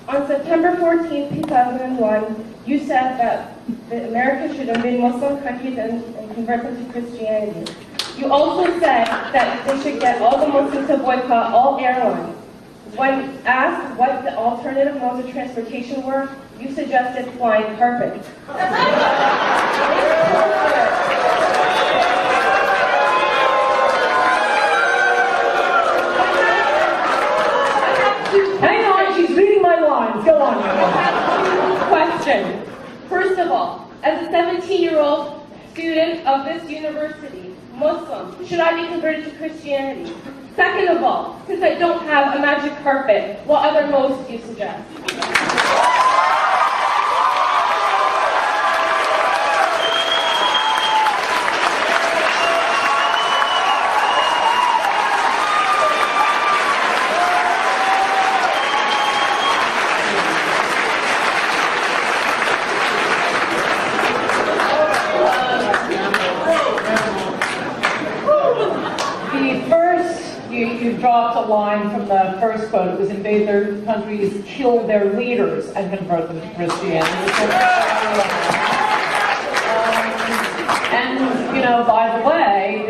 On September 14, 2001, you said that America should invade Muslim countries and convert them to Christianity. You also said that they should get all the Muslims to boycott all airlines. When asked what the alternative modes of transportation were, you suggested flying carpets. Hang on, she's reading my lines. Go on. Question. First of all, as a 17-year-old student of this university, Muslim, should I be converted to Christianity? Second of all, since I don't have a magic carpet, what other modes do you suggest? You dropped a line from the first quote. It was invade their countries, kill their leaders, and convert them to Christianity. And, you know, by the way,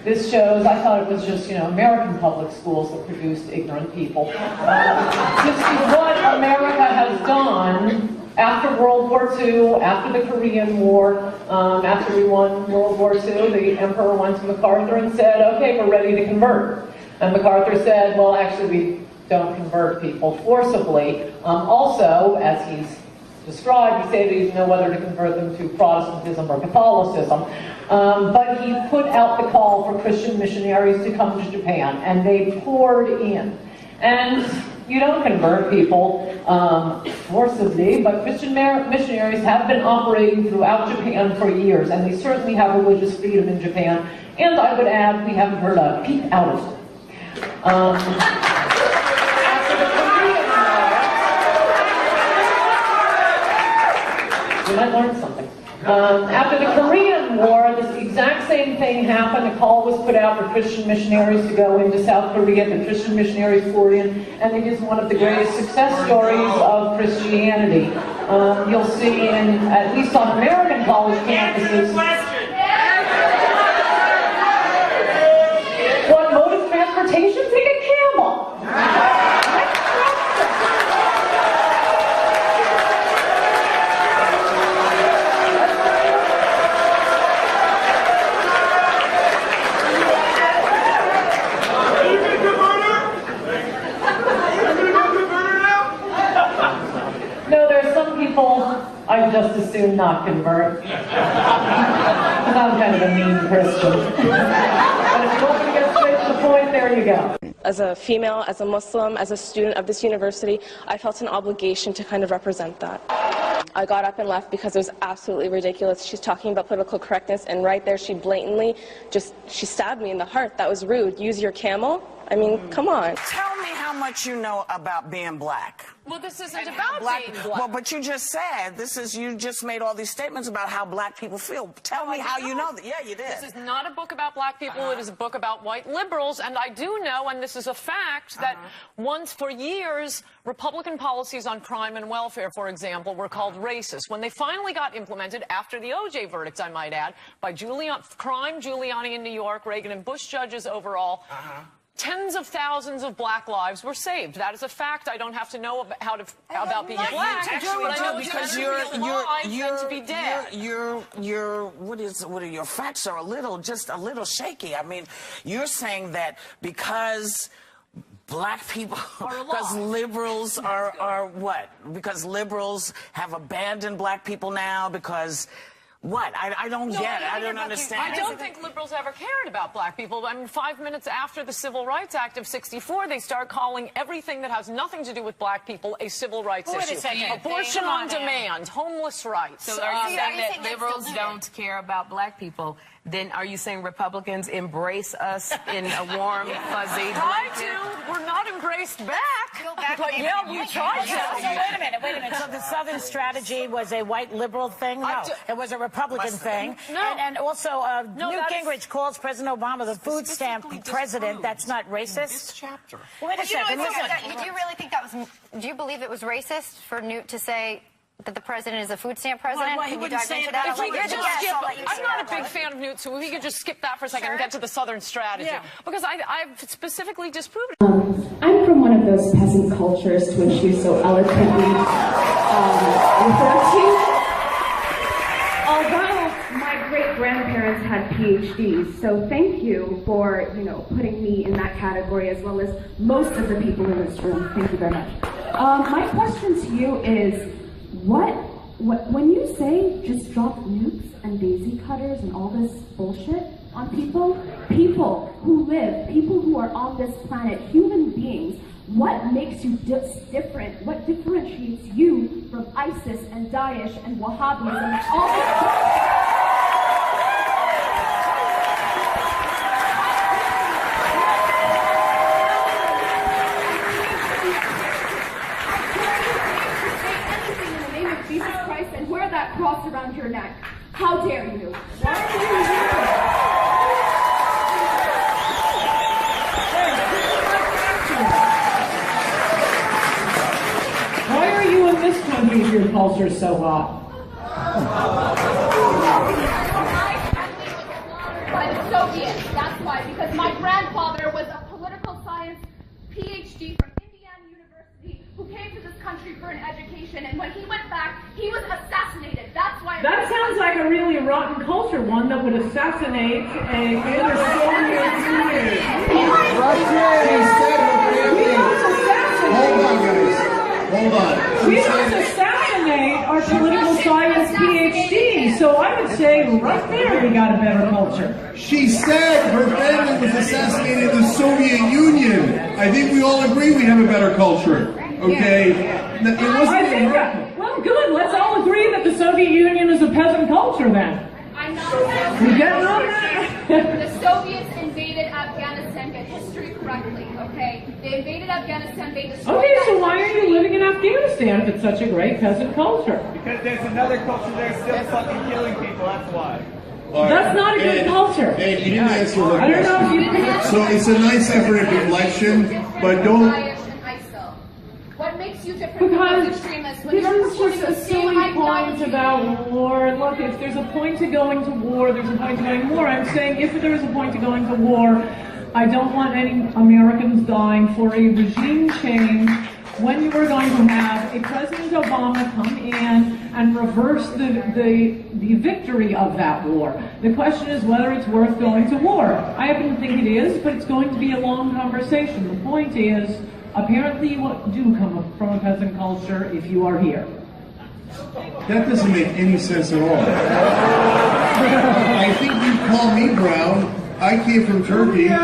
this shows, I thought it was just, you know, American public schools that produced ignorant people. This is what America has done after World War II, after the Korean War, after we won World War II, the emperor went to MacArthur and said, okay, we're ready to convert. And MacArthur said, well, actually, we don't convert people forcibly. Also, as he's described, he said he didn't know whether to convert them to Protestantism or Catholicism. But he put out the call for Christian missionaries to come to Japan, and they poured in. And you don't convert people forcibly, but Christian missionaries have been operating throughout Japan for years, and they certainly have religious freedom in Japan. And I would add, we haven't heard a peep out of it. You might learn something. After the Korean War, this exact same thing happened. A call was put out for Christian missionaries to go into South Korea. The Christian missionaries poured in, and it is one of the greatest success stories of Christianity. You'll see in, at least on American college campuses, what mode of transportation? Take a camel. I'd just as soon not convert. Because I'm kind of a mean Christian. But if you want me to get straight to the point, there you go. As a female, as a Muslim, as a student of this university, I felt an obligation to kind of represent that. I got up and left because it was absolutely ridiculous. She's talking about political correctness, and right there she blatantly she stabbed me in the heart. That was rude. Use your camel? I mean, come on. Tell me how much you know about being black. Well, this isn't about being black. Well, but you just said, you just made all these statements about how black people feel. Tell me how you know that. Yeah, you did. This is not a book about black people. It is a book about white liberals. And I do know, and this is a fact, that once for years, Republican policies on crime and welfare, for example, were called racist. When they finally got implemented, after the O.J. verdicts, I might add, by crime Giuliani in New York, Reagan and Bush judges overall, tens of thousands of black lives were saved. That is a fact. I don't have to know about being black, but I know because to be dead. Your facts are just a little shaky. I mean, you're saying that because black people, because liberals are what? Because liberals have abandoned black people now because. What? I don't get it. I don't understand. I don't think liberals ever cared about black people. I mean, 5 minutes after the Civil Rights Act of '64, they start calling everything that has nothing to do with black people a civil rights issue. Wait a second. Abortion on demand, homeless rights. So are you saying that liberals don't care about black people? then are you saying Republicans embrace us in a warm, fuzzy Try blanket? to. We're not embraced back. But yeah, we tried to. So wait a minute. So the Southern strategy was a white liberal thing? No, it was a Republican thing. No. And also, No, Newt that is- Gingrich calls President Obama the food stamp president. That's not racist? This chapter. Wait a second. Listen. Do you really think that was? Do you believe it was racist for Newt to say that the president is a food stamp president? Well, he Can you wouldn't dive say into it that? that If we way. You're could the just guest, skip, I'll let you I'm say not a that. big fan of Newt, so if we could just skip that for a second and Sure. get to the Southern strategy. Yeah. Because I've specifically disproved it. I'm from one of those peasant cultures to which you so eloquently referred to. Although my great-grandparents had PhDs, so thank you for, putting me in that category as well as most of the people in this room. Thank you very much. My question to you is, when you say just drop nukes and daisy cutters and all this bullshit on people who are on this planet, human beings, what makes you different? What differentiates you from ISIS and Daesh and Wahhabism and all this? Jesus Christ and wear that cross around your neck. How dare you? Why are you here? Why are you in this country if your culture's so hot? By the Soviets. That's why. Because my grandfather was a political science PhD from Indiana University who came to this country for an education, and when he went back, he was assassinated. That's why. That sounds like a really rotten culture, one that would assassinate a Soviet leader. Hold on, guys. Hold on. We don't assassinate our political science PhD, so I would say right there we got a better culture. She said her family was assassinated in the Soviet Union. I think we all agree we have a better culture. Okay? It wasn't Well, good. Let's all agree that the Soviet Union is a peasant culture then. I'm not. We getting on that? The Soviets invaded Afghanistan. Get history correctly, okay? They invaded Afghanistan. They destroyed. Okay, so why are you living in Afghanistan if it's such a great peasant culture? Because there's another culture there still fucking killing people, that's why. That's not a good culture. Ed, you didn't answer the I don't know if you question. So it's a nice effort at deflection, but don't... What makes you different Because from those extremists? When this you're is just a silly point about war. And look, if there's a point to going to war, there's a point to going to war. I'm saying if there's a point to going to war, I don't want any Americans dying for a regime change when you are going to have a President Obama come in and reverse the victory of that war. The question is whether it's worth going to war. I happen to think it is, but it's going to be a long conversation. The point is, apparently you do come from a peasant culture if you are here. That doesn't make any sense at all. I think you call me brown. I came from Turkey. So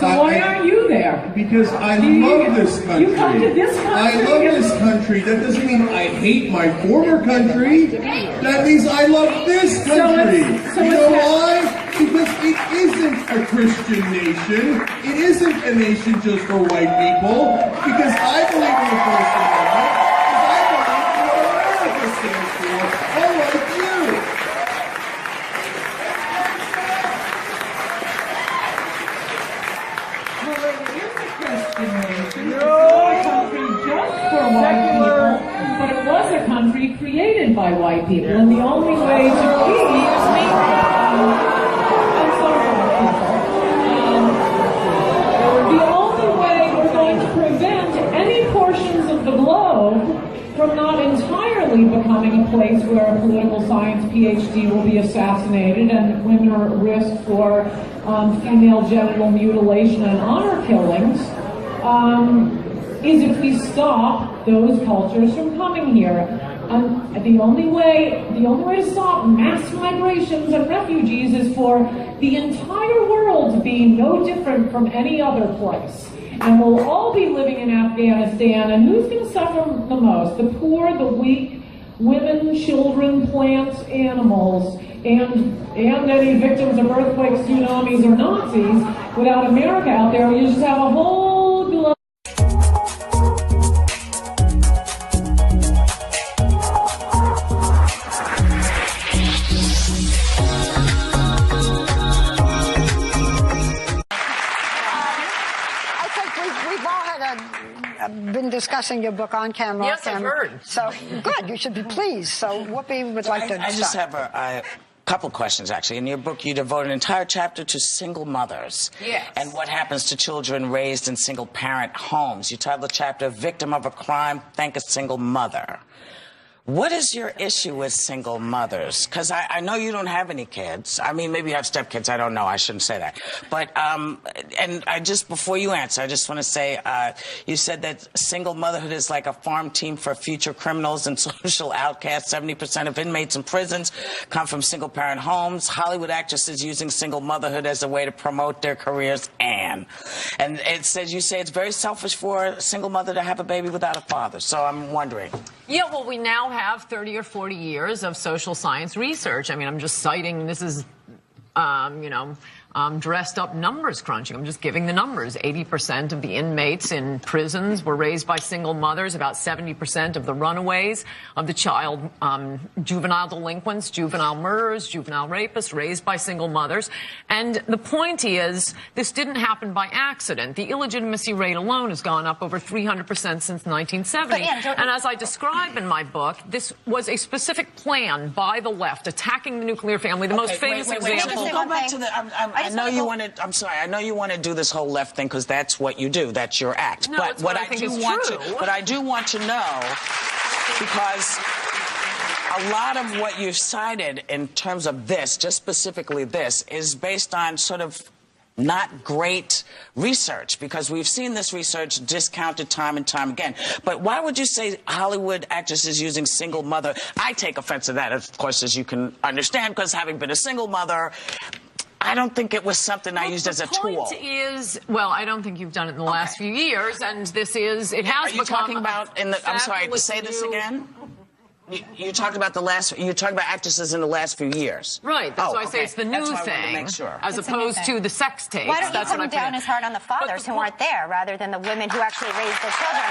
why aren't you there? Because I love this country. You come to this country? I love this country. That doesn't mean I hate my former country. That means I love this country. You know why? Because it isn't a Christian nation. It isn't a nation just for white people. Because I believe in the First Amendment. Because I believe in what America stands for. Unlike you. For white people, but it was a country created by white people, and the only way to keep the only way we're going to prevent any portions of the globe from not entirely becoming a place where a political science PhD will be assassinated and women are at risk for female genital mutilation and honor killings, is if we stop those cultures from coming here. The only way to stop mass migrations and refugees is for the entire world to be no different from any other place. And we'll all be living in Afghanistan, and who's going to suffer the most? The poor, the weak, women, children, plants, animals. and any victims of earthquakes, tsunamis, or Nazis, without America out there, you just have a whole globe. We've all had been discussing your book on camera. Yes, I've heard. So good, you should be pleased. So Whoopi would like to I just have a couple questions, actually. In your book, you devote an entire chapter to single mothers. Yes. And what happens to children raised in single-parent homes. You title the chapter, Victim of a Crime, Thank a Single Mother. What is your issue with single mothers? Because I know you don't have any kids. I mean, maybe you have stepkids. I don't know. I shouldn't say that. But, and I just, before you answer, I just want to say, you said that single motherhood is like a farm team for future criminals and social outcasts. 70% of inmates in prisons come from single-parent homes. Hollywood actresses using single motherhood as a way to promote their careers. And it says, you say it's very selfish for a single mother to have a baby without a father. So I'm wondering. Yeah, well, we now have 30 or 40 years of social science research. I mean, I'm just citing, this is, dressed up numbers crunching. I'm just giving the numbers. 80% of the inmates in prisons were raised by single mothers. About 70% of the runaways of the child, juvenile delinquents, juvenile murderers, juvenile rapists, raised by single mothers. And the point is, this didn't happen by accident. The illegitimacy rate alone has gone up over 300% since 1970. And as I describe in my book, this was a specific plan by the left, attacking the nuclear family. The most famous example. Go back to the. I know you want to. I'm sorry. I know you want to do this whole left thing because that's what you do. That's your act. No, but what I do want to. But I do want to know because a lot of what you've cited in terms of this, just specifically this, is based on sort of not great research, because we've seen this research discounted time and time again. But why would you say Hollywood actresses using single mother? I take offense to that, of course, as you can understand, because having been a single mother, I don't think it was something I used as a tool. The point is, well, I don't think you've done it in the last few years, and this is, it has become... Are you talking about in the, I'm sorry, say this again? You talked about you're talking about actresses in the last few years. Right, that's why I say it's the new thing, as opposed to the sex tapes. Why don't you come down as hard on the fathers who aren't there, rather than the women who actually raised their children?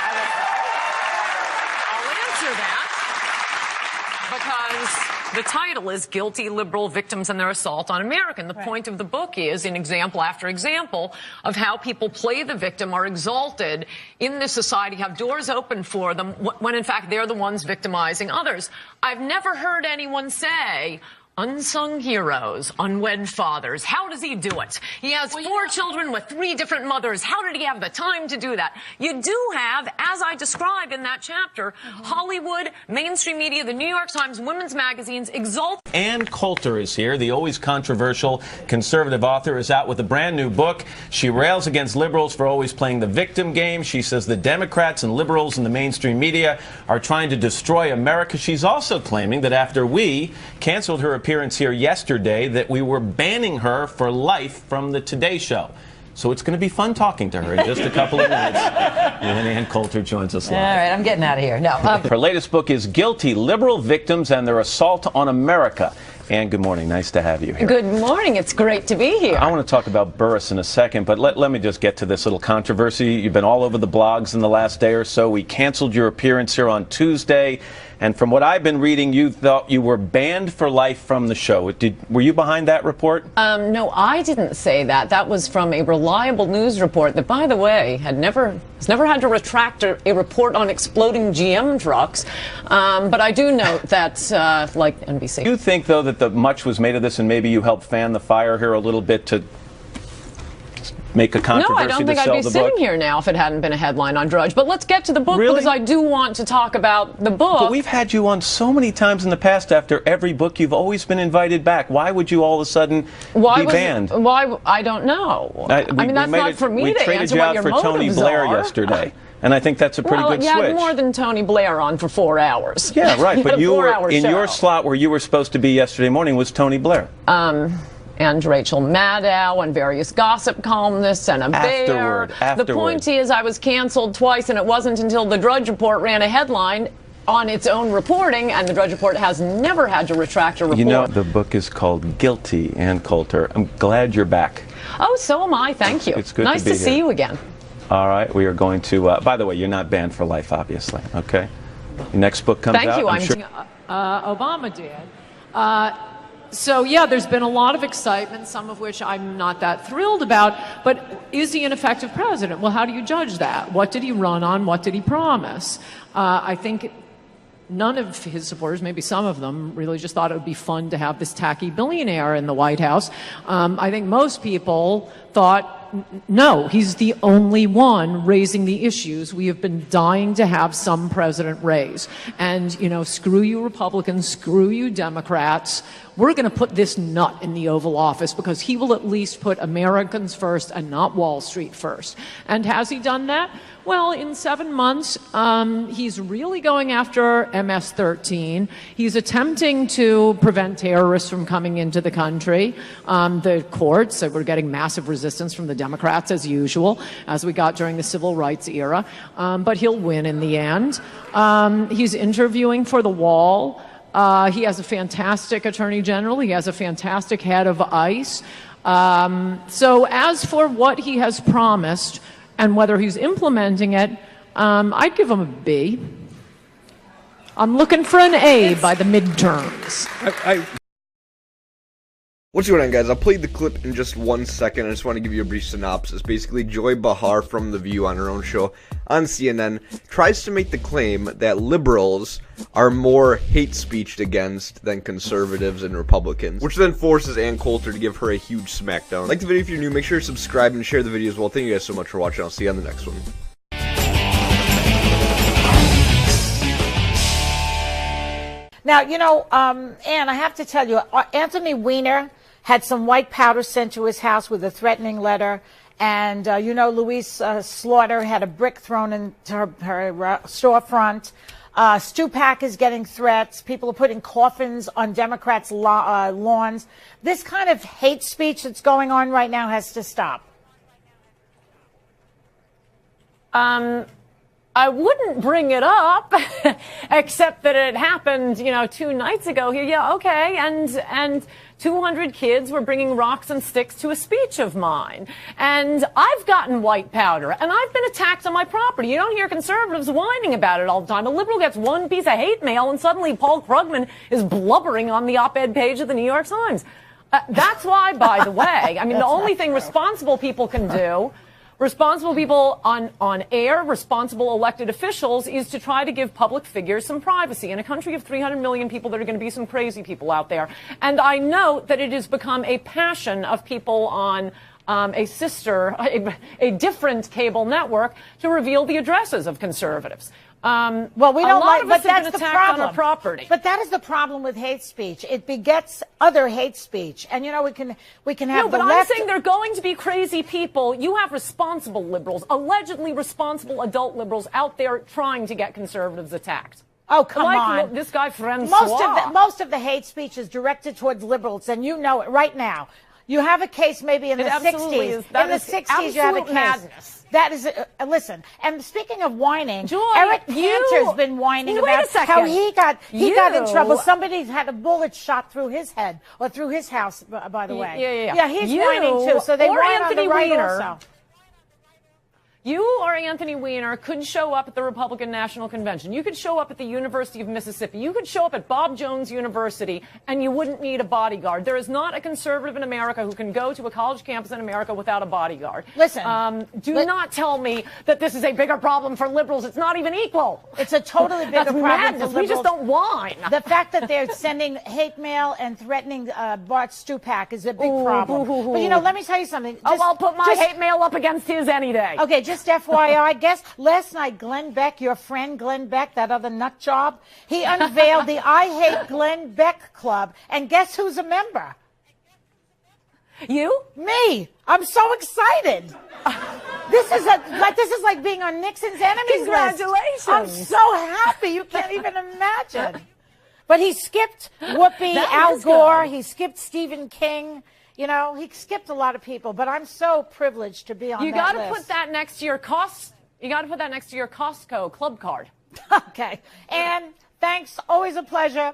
I'll answer that, because the title is Guilty Liberal Victims and Their Assault on America. And the point of the book is, in example after example, of how people play the victim, are exalted in this society, have doors open for them, when in fact they're the ones victimizing others. I've never heard anyone say, unsung heroes, unwed fathers. How does he do it? He has 4 children with 3 different mothers. How did he have the time to do that? You do have, as I describe in that chapter, Hollywood, mainstream media, the New York Times, women's magazines exalt. Ann Coulter is here. The always controversial conservative author is out with a brand new book. She rails against liberals for always playing the victim game. She says the Democrats and liberals in the mainstream media are trying to destroy America. She's also claiming that after we canceled her appearance here yesterday, that we were banning her for life from the Today Show. So it's going to be fun talking to her in just a couple of minutes when Ann Coulter joins us live. All right, I'm getting out of here. No. Her latest book is Guilty Liberal Victims and Their Assault on America. Ann, good morning. Nice to have you here. Good morning. It's great to be here. I want to talk about Burris in a second, but let me just get to this little controversy. You've been all over the blogs in the last day or so. We canceled your appearance here on Tuesday. And from what I've been reading, you thought you were banned for life from the show. Were you behind that report? No, I didn't say that. That was from a reliable news report that, by the way, has never had to retract a report on exploding GM trucks. But I do note that, like NBC. Do you think, though, that much was made of this and maybe you helped fan the fire here a little bit to make a controversy? No, I don't think I'd be sitting here now if it hadn't been a headline on Drudge. But let's get to the book, because I do want to talk about the book. But we've had you on so many times in the past. After every book, you've always been invited back. Why would you all of a sudden be banned? Why? I don't know. I mean, that's not for me to answer what your motives are. We traded you out for Tony Blair yesterday. And I think that's a pretty good switch. Well, you had more than Tony Blair on for 4 hours. Yeah, right. But you were in your slot where you were supposed to be yesterday morning was Tony Blair. And Rachel Maddow and various gossip columnists and a bear. Afterward. The point is, I was canceled twice, and it wasn't until the Drudge Report ran a headline on its own reporting, and the Drudge Report has never had to retract a report. You know, the book is called Guilty, Ann Coulter. I'm glad you're back. Oh, so am I. Thank you. It's good nice to be see here. you again. All right, we are going to, by the way, you're not banned for life, obviously, okay? Your next book comes out. Thank you. I'm sure. Obama did. So, yeah, there's been a lot of excitement, some of which I'm not that thrilled about. But is he an effective president? Well, how do you judge that? What did he run on? What did he promise? I think none of his supporters, maybe some of them, really just thought it would be fun to have this tacky billionaire in the White House. I think most people thought, no, he's the only one raising the issues we have been dying to have some president raise. And, you know, screw you Republicans, screw you Democrats. We're going to put this nut in the Oval Office because he will at least put Americans first and not Wall Street first. And has he done that? Well, in 7 months, he's really going after MS-13. He's attempting to prevent terrorists from coming into the country. The courts, we're getting massive resistance from the Democrats, as usual, as we got during the civil rights era. But he'll win in the end. He's interviewing for the wall. He has a fantastic attorney general. He has a fantastic head of ICE. So as for what he has promised and whether he's implementing it, I'd give him a B. I'm looking for an A by the midterms. What's going on, guys? I'll play the clip in just 1 second. I just want to give you a brief synopsis. Basically, Joy Behar from The View on her own show on CNN tries to make the claim that liberals are more hate speeched against than conservatives and Republicans, which then forces Ann Coulter to give her a huge smackdown. Like the video if you're new, make sure to subscribe and share the video as well. Thank you guys so much for watching. I'll see you on the next one. Now, you know, Ann, I have to tell you, Anthony Weiner had some white powder sent to his house with a threatening letter. And, you know, Louise Slaughter had a brick thrown into her storefront. Stupak is getting threats. People are putting coffins on Democrats' lawns. This kind of hate speech that's going on right now has to stop. I wouldn't bring it up, except that it happened, you know, 2 nights ago here. Yeah, okay, and 200 kids were bringing rocks and sticks to a speech of mine. And I've gotten white powder, and I've been attacked on my property. You don't hear conservatives whining about it all the time. A liberal gets one piece of hate mail, and suddenly Paul Krugman is blubbering on the op-ed page of the New York Times. That's why, by the way, I mean, the only thing responsible people can do, responsible people on air, responsible elected officials, is to try to give public figures some privacy. In a country of 300 million people, there are going to be some crazy people out there. And I note that it has become a passion of people on a different cable network to reveal the addresses of conservatives. Well, we don't like, but that's the problem. On our property. But that is the problem with hate speech. It begets other hate speech, and you know we can have. No, but I'm saying they're going to be crazy people. You have responsible liberals, allegedly responsible adult liberals out there trying to get conservatives attacked. Oh, come on! This guy Francois. Most of the hate speech is directed towards liberals, and you know it right now. You have a case maybe in the 60s. In the 60s, you have a case. Madness. That is, listen, and speaking of whining, Joy, Eric Cantor's been whining about how he got in trouble. Somebody had a bullet shot through his head or through his house, by the way. Yeah, he's whining too, so they whine on the right also. You or Anthony Weiner could show up at the Republican National Convention. You could show up at the University of Mississippi. You could show up at Bob Jones University, and you wouldn't need a bodyguard. There is not a conservative in America who can go to a college campus in America without a bodyguard. Listen. Do not tell me that this is a bigger problem for liberals. It's not even equal. It's a totally bigger problem madness. for liberals. We just don't whine. The fact that they're sending hate mail and threatening Bart Stupak is a big problem. But, you know, let me tell you something. I'll put my hate mail up against his any day. Okay, just FYI, guess last night Glenn Beck, your friend Glenn Beck, that other nut job, he unveiled the I Hate Glenn Beck Club, and guess who's a member? You? Me. I'm so excited. This is like being on Nixon's enemies list. Congratulations. I'm so happy. You can't even imagine. But he skipped Whoopi, Al Gore. He skipped Stephen King. You know, he skipped a lot of people, but I'm so privileged to be on that list. You got to put that next to your You got to put that next to your Costco club card. Okay. Anne, thanks. Always a pleasure.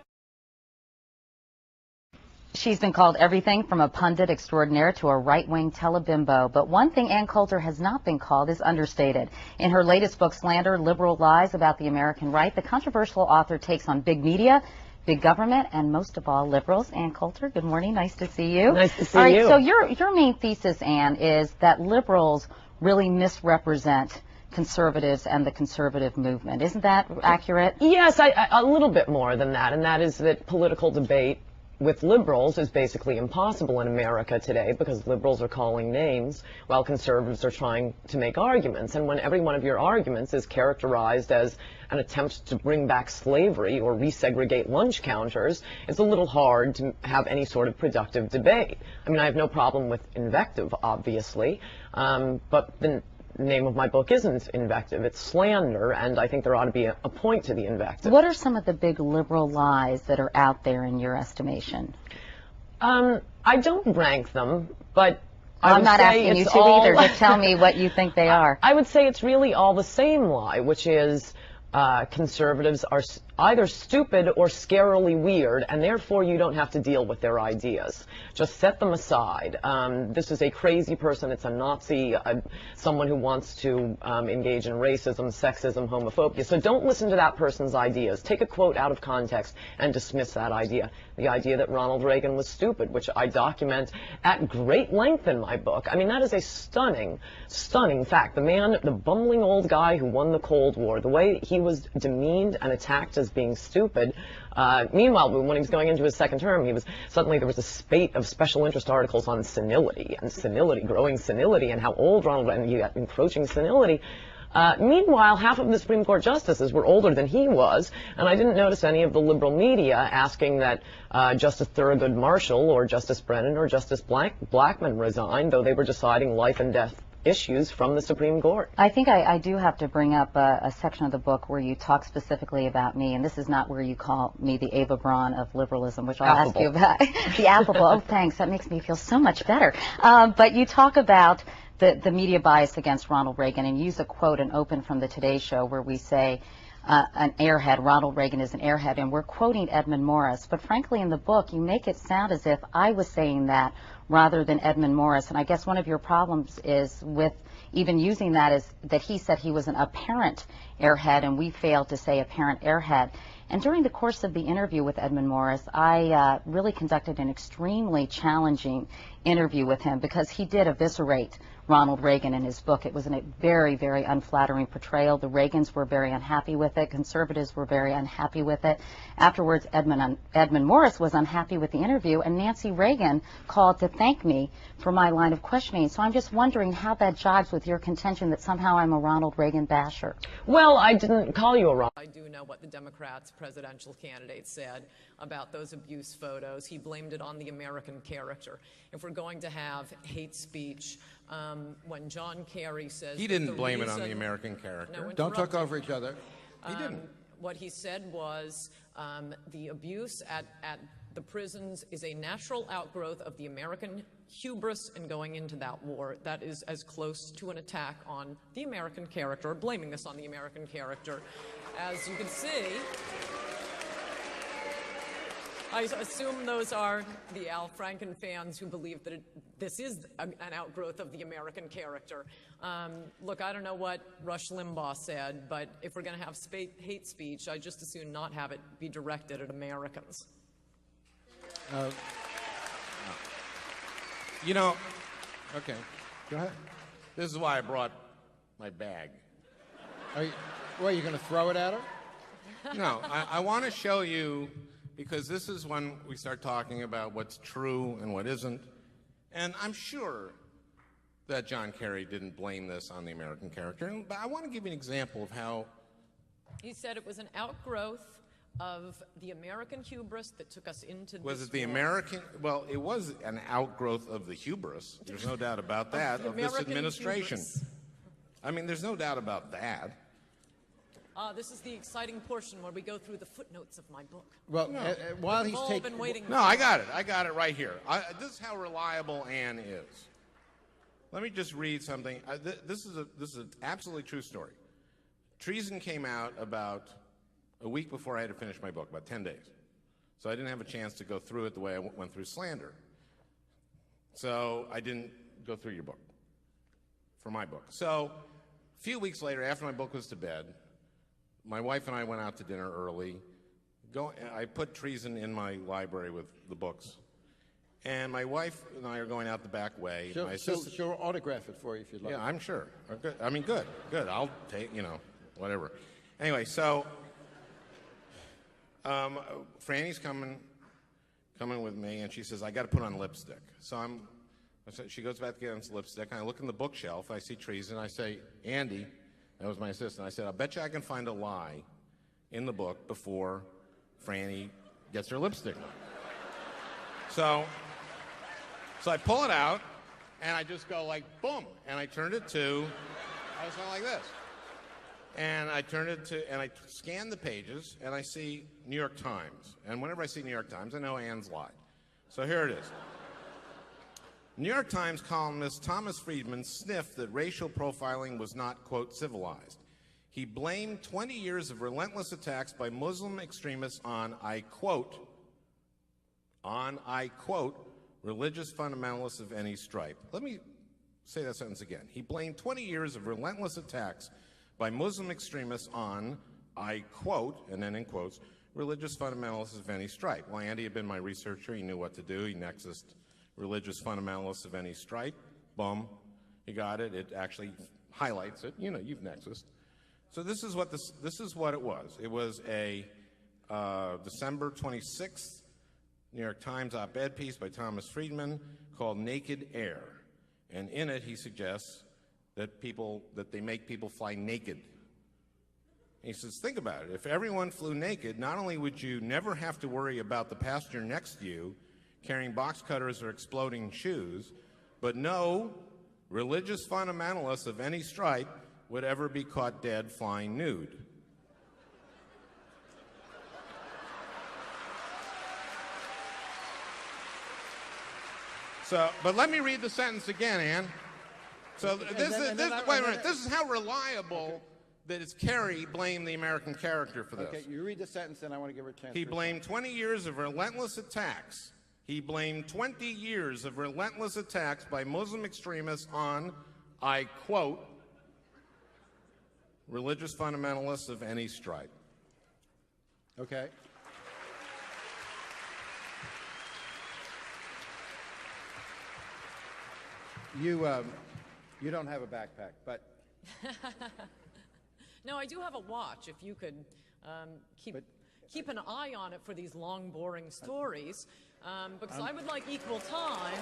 She's been called everything from a pundit extraordinaire to a right-wing telebimbo. But one thing Ann Coulter has not been called is understated. In her latest book, Slander, Liberal Lies About the American Right, the controversial author takes on big media, big government, and most of all, liberals. Ann Coulter, good morning. Nice to see you. Nice to see all right, you. So your main thesis, Ann, is that liberals really misrepresent conservatives and the conservative movement. Isn't that accurate? Yes, a little bit more than that, and that is that political debate with liberals is basically impossible in America today because liberals are calling names while conservatives are trying to make arguments. And when every one of your arguments is characterized as an attempt to bring back slavery or resegregate lunch counters, it's a little hard to have any sort of productive debate. I mean, I have no problem with invective, obviously, but the name of my book isn't invective, it's slander, and I think there ought to be a point to the invective. What are some of the big liberal lies that are out there in your estimation? I don't rank them, but I'm not asking you to either. Just tell me what you think they are. I would say it's really all the same lie, which is conservatives are either stupid or scarily weird, and therefore you don't have to deal with their ideas. Just set them aside. This is a crazy person. It's a Nazi, someone who wants to engage in racism, sexism, homophobia. So don't listen to that person's ideas. Take a quote out of context and dismiss that idea. The idea that Ronald Reagan was stupid, which I document at great length in my book. I mean, that is a stunning, stunning fact. The man, the bumbling old guy who won the Cold War, the way he was demeaned and attacked as being stupid. Meanwhile, when he was going into his second term, suddenly there was a spate of special interest articles on senility and senility, growing senility, and how old Ronald Reagan, and you got encroaching senility. Meanwhile, half of the Supreme Court justices were older than he was, and I didn't notice any of the liberal media asking that Justice Thurgood Marshall or Justice Brennan or Justice Blackmun resign, though they were deciding life and death issues from the Supreme Court. I think I do have to bring up a section of the book where you talk specifically about me, and this is not where you call me the Ava Braun of liberalism, which I'll ask you about. The affable. Oh, thanks. That makes me feel so much better. But you talk about the media bias against Ronald Reagan, and use a quote and open from the Today Show where we say, an airhead, Ronald Reagan is an airhead, and we're quoting Edmund Morris. But frankly, in the book, you make it sound as if I was saying that rather than Edmund Morris. And I guess one of your problems is with even using that is that he said he was an apparent airhead, and we failed to say apparent airhead. And during the course of the interview with Edmund Morris, I really conducted an extremely challenging interview with him because he did eviscerate Ronald Reagan in his book. It was a very, very unflattering portrayal. The Reagans were very unhappy with it. Conservatives were very unhappy with it. Afterwards, Edmund Morris was unhappy with the interview, and Nancy Reagan called to thank me for my line of questioning. So I'm just wondering how that jives with your contention that somehow I'm a Ronald Reagan basher. Well, I didn't call you a Ronald. I do know what the Democrats' presidential candidate said about those abuse photos. He blamed it on the American character. If we're going to have hate speech, when John Kerry says... He didn't blame it on the American character. No, don't talk over each other. He didn't. What he said was the abuse at the prisons is a natural outgrowth of the American hubris in going into that war. That is as close to an attack on the American character, or blaming this on the American character. As you can see, I assume those are the Al Franken fans who believe that this is an outgrowth of the American character. Look, I don't know what Rush Limbaugh said, but if we're going to have hate speech, I just as soon not have it be directed at Americans. You know, okay, go ahead. This is why I brought my bag. Are you going to throw it at her? No, I want to show you, because this is when we start talking about what's true and what isn't. And I'm sure that John Kerry didn't blame this on the American character, but I want to give you an example of how... He said it was an outgrowth of the American hubris that took us into this Was it the war. American... Well, it was an outgrowth of the hubris. There's no doubt about that, of this administration. Hubris. I mean, there's no doubt about that. This is the exciting portion where we go through the footnotes of my book. Well, no. while We've he's all taking... been waiting No, I got it. I got it right here. This is how reliable Ann is. Let me just read something. This is an absolutely true story. Treason came out about a week before I had to finish my book, about 10 days. So I didn't have a chance to go through it the way I went through Slander. So I didn't go through your book, for my book. So a few weeks later, after my book was to bed, my wife and I went out to dinner early. I put Treason in my library with the books. And my wife and I are going out the back way. She'll autograph it for you if you'd like. Yeah, I'm sure. Good. I mean, good. I'll take, whatever. Anyway, so Franny's coming with me, and she says, I got to put on lipstick. So she goes back to get on some lipstick, and I look in the bookshelf, I see Treason, I say, Andy, that was my assistant, I said, I bet you I can find a lie in the book before Franny gets her lipstick on. So I pull it out, and I just go like, boom, and I turned it to, I was going like this. And I turned it to, and I scanned the pages, and I see New York Times. And whenever I see New York Times, I know Anne's lied. So here it is. New York Times columnist Thomas Friedman sniffed that racial profiling was not, quote, civilized. He blamed 20 years of relentless attacks by Muslim extremists on, I quote, religious fundamentalists of any stripe. Let me say that sentence again. He blamed 20 years of relentless attacks by Muslim extremists on, I quote, and then in quotes, religious fundamentalists of any stripe. Well, Andy had been my researcher. He knew what to do. He nexused religious fundamentalists of any stripe. Boom. He got it. It actually highlights it. You've nexused. So this is what it was. It was a December 26th New York Times op-ed piece by Thomas Friedman called Naked Air. And in it, he suggests that they make people fly naked. He says, think about it. If everyone flew naked, not only would you never have to worry about the passenger next to you carrying box cutters or exploding shoes, but no religious fundamentalists of any stripe would ever be caught dead flying nude. But let me read the sentence again, Ann. So wait a minute. This is how reliable that it's Kerry blamed the American character for this. Okay, you read the sentence, and I want to give her a chance. He blamed 20 years of relentless attacks. He blamed 20 years of relentless attacks by Muslim extremists on, I quote, religious fundamentalists of any stripe. Okay. You don't have a backpack, but... No, I do have a watch, if you could keep an eye on it for these long, boring stories, because I would like equal time.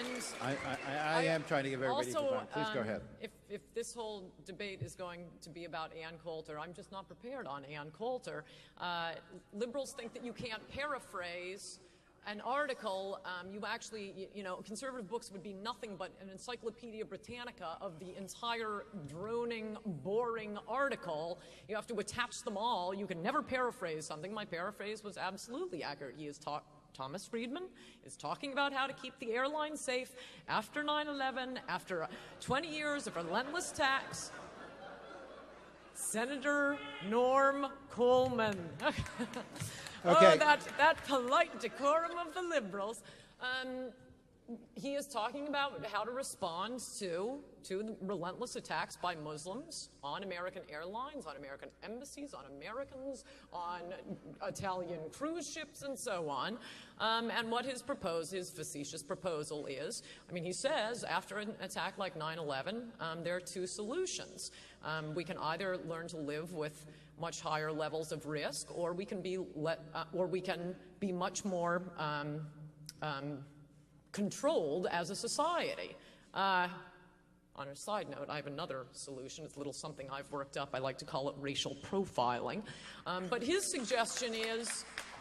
And I am trying to give everybody equal time. Please go ahead. If this whole debate is going to be about Ann Coulter, I'm just not prepared on Ann Coulter. Liberals think that you can't paraphrase an article. You actually, conservative books would be nothing but an Encyclopedia Britannica of the entire droning, boring article. You have to attach them all. You can never paraphrase something. My paraphrase was absolutely accurate. Thomas Friedman is talking about how to keep the airline safe after 9/11, after 20 years of relentless attacks. Senator Norm Coleman. Okay. Oh, that polite decorum of the liberals. He is talking about how to respond to the relentless attacks by Muslims on American airlines, on American embassies, on Americans, on Italian cruise ships, and so on. And what his facetious proposal is, he says after an attack like 9/11, there are two solutions. We can either learn to live with much higher levels of risk, or we can be much more controlled as a society. On a side note, I have another solution. It's a little something I've worked up. I like to call it racial profiling. But his suggestion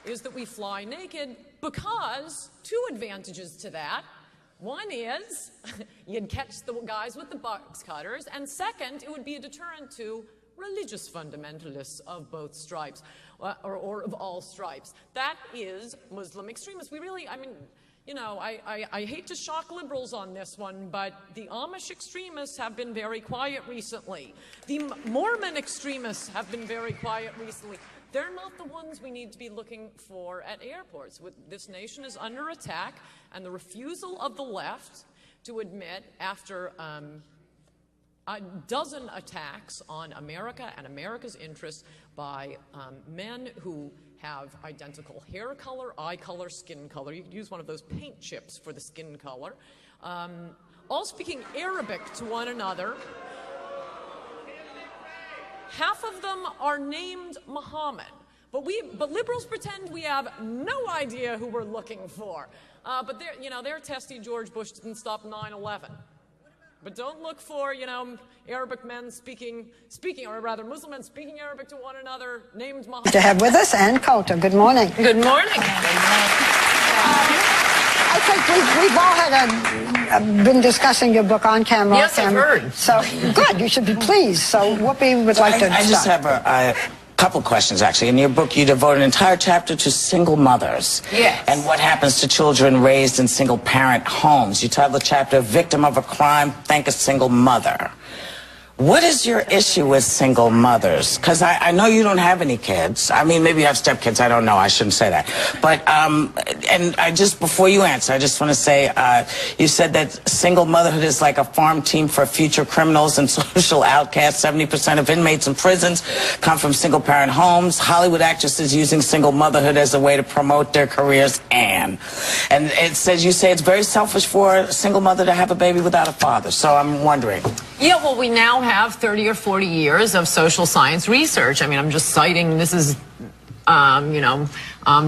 is that we fly naked because two advantages to that. One is you'd catch the guys with the box cutters, and second, it would be a deterrent to religious fundamentalists of both stripes, or of all stripes. That is Muslim extremists. We really, you know, I hate to shock liberals on this one, but the Amish extremists have been very quiet recently. The Mormon extremists have been very quiet recently. They're not the ones we need to be looking for at airports. This nation is under attack, and the refusal of the left to admit after a dozen attacks on America and America's interests by men who have identical hair color, eye color, skin color. You could use one of those paint chips for the skin color. All speaking Arabic to one another. Half of them are named Muhammad, but liberals pretend we have no idea who we're looking for. But they're testy George Bush didn't stop 9/11. But don't look for, Arabic men speaking, or rather Muslim men speaking Arabic to one another, named Muhammad. To have with us Ann Coulter. Good morning. Good morning. I think we've all been discussing your book on camera. Yes, I've heard. So, good, you should be pleased. So, Whoopi would like to I just start. have a couple questions, actually. In your book, you devote an entire chapter to single mothers. Yes. And what happens to children raised in single-parent homes. You title the chapter, Victim of a Crime, Thank a Single Mother. What is your issue with single mothers? Because I know you don't have any kids. I mean, maybe you have stepkids. I don't know. I shouldn't say that. But, and before you answer, I just want to say, you said that single motherhood is like a farm team for future criminals and social outcasts. 70% of inmates in prisons come from single-parent homes. Hollywood actresses using single motherhood as a way to promote their careers, and it says, you say it's very selfish for a single mother to have a baby without a father. So I'm wondering. Yeah, well, we now have 30 or 40 years of social science research. I mean, I'm just citing, this is,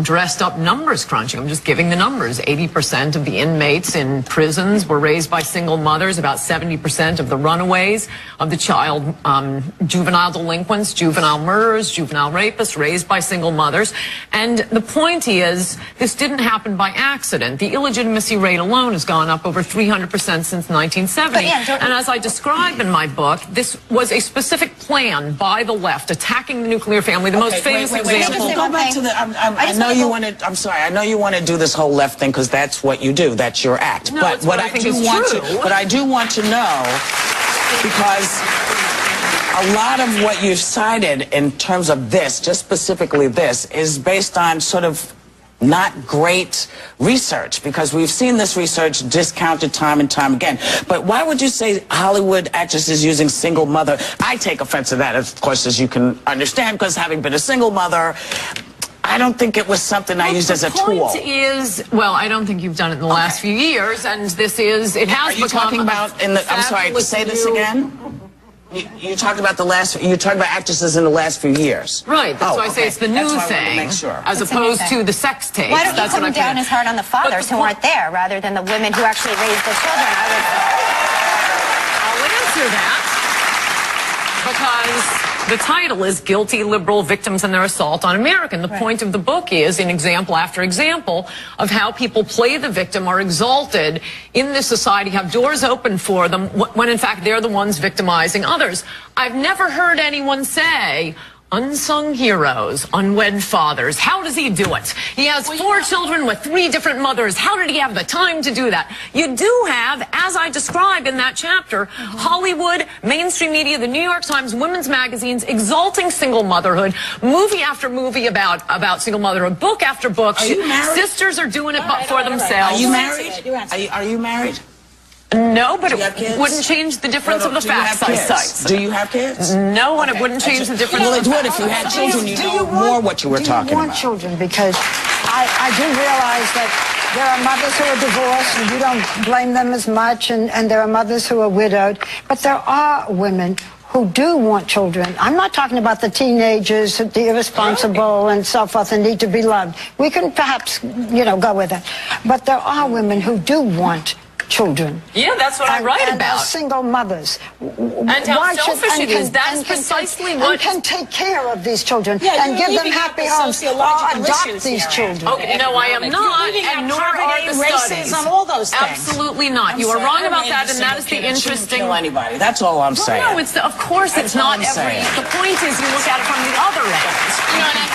dressed up numbers crunching. I'm just giving the numbers. 80% of the inmates in prisons were raised by single mothers. About 70% of the runaways of the juvenile delinquents, juvenile murderers, juvenile rapists raised by single mothers. And the point is, this didn't happen by accident. The illegitimacy rate alone has gone up over 300% since 1970. And as I describe in my book, this was a specific plan by the left attacking the nuclear family. The most famous example. Go back to the. I know you want to. I'm sorry. I know you want to do this whole left thing because that's what you do. That's your act. No, but what I do want to know, because a lot of what you've cited in terms of this, just specifically this, is based on sort of not great research, because we've seen this research discounted time and time again. But why would you say Hollywood actresses using single mother? I take offense to that, of course, as you can understand, because having been a single mother, I don't think it was something I used as a tool. The point is, well, I don't think you've done it in the last few years, and this is, it has become. Are you talking about in the, I'm sorry, say this again? You talked about you talked about actresses in the last few years. Right, that's why I say it's the new thing, as opposed to the sex tapes. Why don't you come down as hard on the fathers who aren't there, rather than the women who actually raised the children? I'll answer that, because the title is Guilty Liberal Victims and Their Assault on America. And the point of the book is, in example after example, of how people play the victim, are exalted in this society, have doors open for them, when in fact they're the ones victimizing others. I've never heard anyone say, unsung heroes, unwed fathers. How does he do it? He has 4 children with 3 different mothers. How did he have the time to do that? You do have, as I described in that chapter, Hollywood, mainstream media, the New York Times, women's magazines exalting single motherhood, movie after movie about single motherhood, book after book. Are you married? Sisters are doing it for themselves. Are you married? Are you married? No, but it wouldn't change the difference of the facts I cite. Do you have kids? No, and it wouldn't change the difference. Well, it would if you had children. You know more what you were talking about. Do you want children? Because I do realize that there are mothers who are divorced, and you don't blame them as much, and there are mothers who are widowed. But there are women who do want children. I'm not talking about the teenagers, the irresponsible and so forth, and need to be loved. We can perhaps, go with it. But there are women who do want children. Yeah, that's what I write and about. Are single mothers. And how selfish it is. That is precisely what... And can take care of these children Yeah, and give them happy homes or adopt these children. Okay, no, I am not, and nor are the studies. Racism, all those things. Absolutely not. You are wrong about that, and that is the interesting... Kill anybody. That's all I'm saying. No, it's of course it's not every... The point is you look at it from the other end.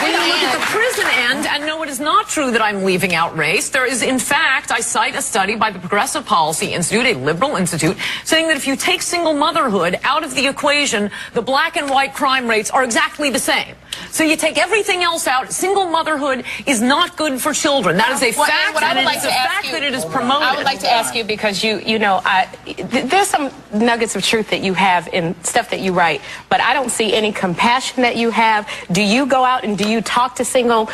When you look at the prison end, and no, it is not true that I'm leaving out race. There is, in fact, I cite a study by the Progressive Policy Institute, a liberal institute, saying that if you take single motherhood out of the equation, the black and white crime rates are exactly the same. So you take everything else out. Single motherhood is not good for children. That is a fact, and it is a fact that it is promoted. I would like to ask you, because there's some nuggets of truth that you have in stuff that you write, but I don't see any compassion that you have. Do you go out and do you talk to single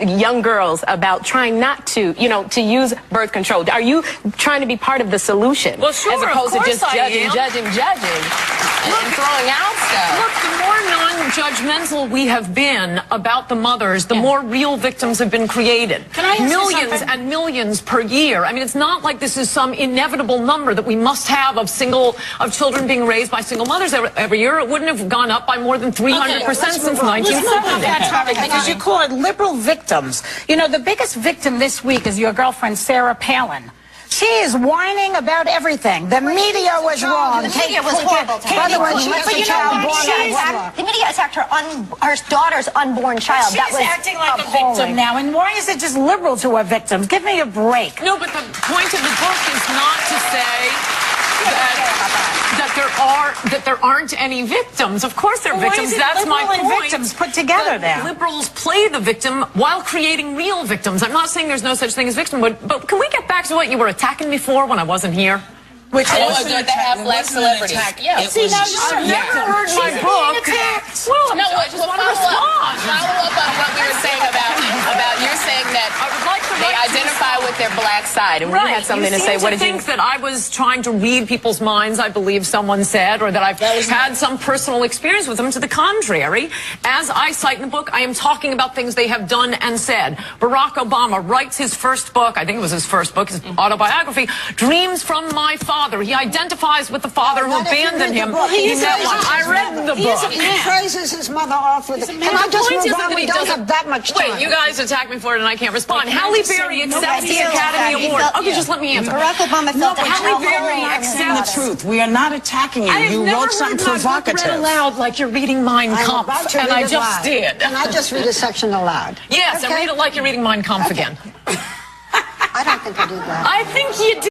young girls about trying not to, to use birth control? Are you trying to be part of the solution? Well, sure, as opposed of to just course judging and throwing out stuff? Look, the more non-judgmental we have been about the mothers, the more real victims have been created. Can I ask you millions something? and millions per year. I mean, it's not like this is some inevitable number that we must have of children being raised by single mothers every year. It wouldn't have gone up by more than 300% since 1970. Let's move on that topic, because you call it liberal victims. The biggest victim this week is your girlfriend, Sarah Palin. She is whining about everything. The media was wrong. The media was horrible. By the way, she has a child born out of wedlock. The media attacked her daughter's unborn child. She's That was acting like appalling. a victim now. And why is it just liberal to her victims? Give me a break. No, but the point of the book is not to say that there aren't any victims. Of course there are victims. That's my point. Victims put together there. Liberals play the victim while creating real victims. I'm not saying there's no such thing as victim, but can we get back to what you were attacking me for when I wasn't here? Which is good to have black celebrities. Yeah. See, now I've never heard my book. Well, no, I just want to respond. Follow up on what we were saying about you're saying that they identify with their black side, and we had something to say. What did you think that I was trying to read people's minds? I believe someone said, or that I've had some personal experience with them. To the contrary, as I cite in the book, I am talking about things they have done and said. Barack Obama writes his first book. I think it was his first book, his autobiography, "Dreams from My Father." He identifies with the father who abandoned him. I read the book. He praises his mother off with it. Can I just move on? We don't have that much time. Wait, you guys attack me for it and I can't respond. Halle Berry accepts the Academy Award. Okay, just let me answer. Barack Obama felt Halle Berry accepts the truth. We are not attacking you. You wrote something provocative. Read aloud like you're reading Mein Kampf, and I just did. Can I just read a section aloud? Yes, and read it like you're reading Mein Kampf again. I don't think I did that. I think you did.